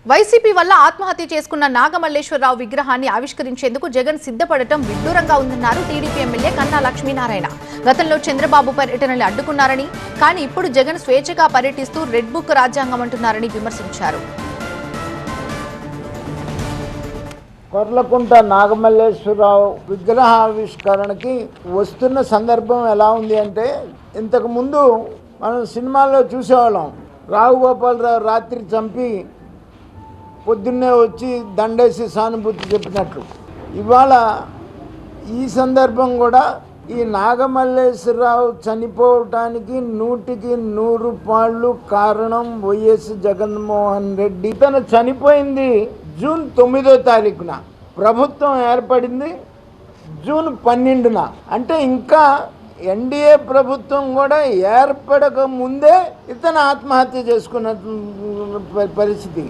YCP వల్ల ఆత్మహత్య చేసుకున్న నాగమల్లేశ్వరరావు విగ్రహాన్ని ఆవిష్కరించేందుకు జగన్ సిద్ధపడటం విడ్డూరంగా ఉందన్నారు టీడీపీ ఎమ్మెల్యే కన్నా లక్ష్మీనారాయణ. గతంలో చంద్రబాబు పర్యటనలు అడ్డుకున్నారని, కానీ ఇప్పుడు జగన్ స్వేచ్ఛగా పర్యటిస్తూ రెడ్ బుక్ రాజ్యాంగం అంటున్నారని విమర్శించారు. కొర్లకుంట నాగమల్లేశ్వరరావు విగ్రహావిష్కరణకి వస్తున్న సందర్భం ఎలా ఉంది అంటే, ఇంతకుముందు మనం సినిమాల్లో చూసేవాళ్ళం, రావుగోపాలరావు రాత్రి చంపి పొద్దున్నే వచ్చి దండేసి సానుభూతి చెప్పినట్లు. ఇవాళ ఈ సందర్భం కూడా ఈ నాగమల్లేశ్వరరావు చనిపోవటానికి 100% కారణం వైఎస్ జగన్మోహన్ రెడ్డి. తను చనిపోయింది జూన్ 9వ తారీఖున, ప్రభుత్వం ఏర్పడింది జూన్ 12న. అంటే ఇంకా ఎన్డీఏ ప్రభుత్వం కూడా ఏర్పడక ముందే ఇతను ఆత్మహత్య చేసుకున్న పరిస్థితి.